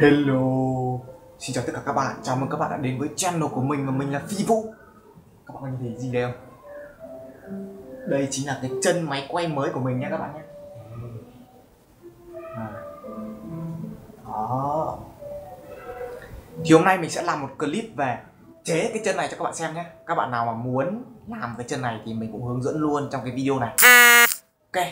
Hello, xin chào tất cả các bạn, chào mừng các bạn đã đến với channel của mình và mình là Phi Vũ. Các bạn có nhìn thấy gì đây không? Đây chính là cái chân máy quay mới của mình nha các bạn nhé. Đó. Thì hôm nay mình sẽ làm một clip về chế cái chân này cho các bạn xem nhé. Các bạn nào mà muốn làm cái chân này thì mình cũng hướng dẫn luôn trong cái video này. Ok.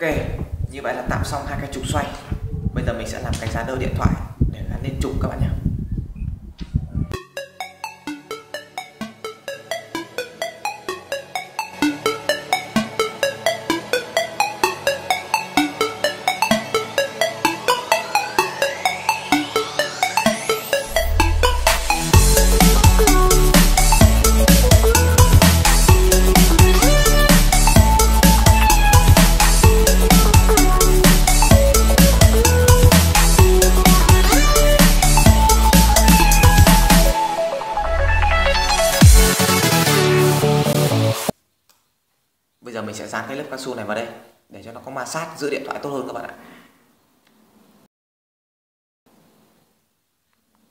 Ok, như vậy là tạo xong hai cái trục xoay. Bây giờ mình sẽ làm cái giá đỡ điện thoại để gắn lên trục các bạn nhé. Bây giờ mình sẽ dán cái lớp cao su này vào đây để cho nó có ma sát giữ điện thoại tốt hơn các bạn ạ.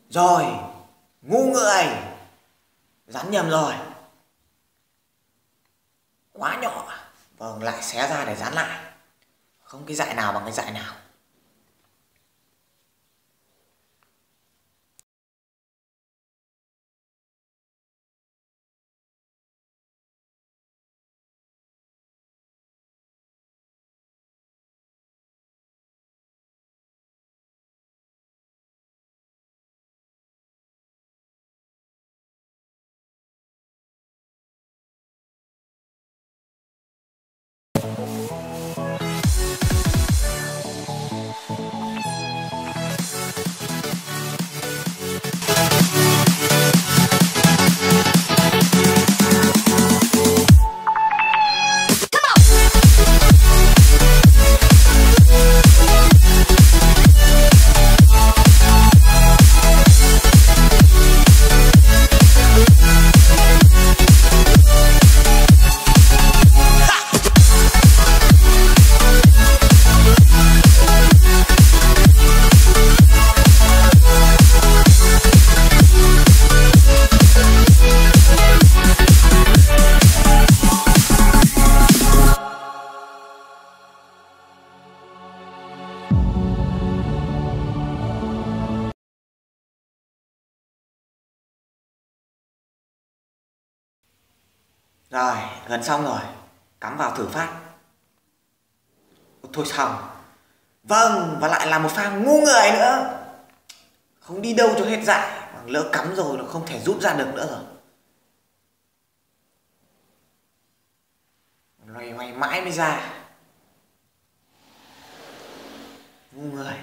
Rồi, ngu người, dán nhầm rồi, quá nhỏ. Vâng, lại xé ra để dán lại. Không cái dại nào bằng cái dại nào. Rồi, gần xong rồi. Cắm vào thử phát. Thôi xong. Vâng, và lại là một pha ngu người nữa. Không đi đâu cho hết dại. Lỡ cắm rồi nó không thể rút ra được nữa rồi. Loay hoay mãi mới ra. Ngu người.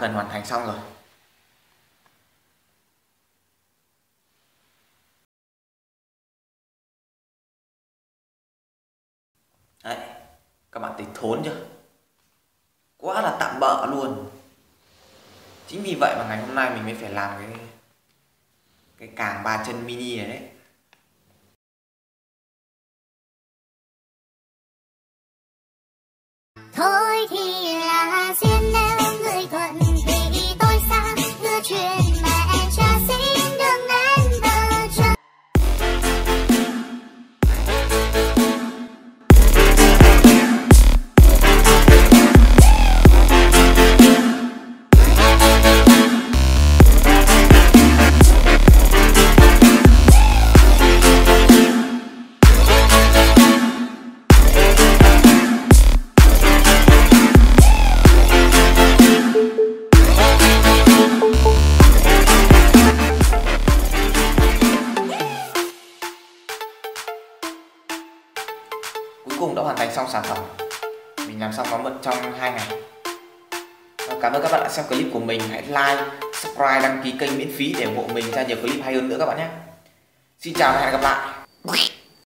gần hoàn thành xong rồi. Đấy, các bạn thấy thốn chưa? Quá là tạm bợ luôn. Chính vì vậy mà ngày hôm nay mình mới phải làm cái càng 3 chân mini này đấy. Thôi thì là duyên nếu người thuận thì tôi sang đưa chuyện mẹ cha xin đừng nên vợ chồng. Cuối cùng đã hoàn thành xong sản phẩm. Mình làm xong nó mất trong 2 ngày. Cảm ơn các bạn đã xem clip của mình. Hãy like, subscribe, đăng ký kênh miễn phí để ủng hộ mình ra nhiều clip hay hơn nữa các bạn nhé. Xin chào và hẹn gặp lại.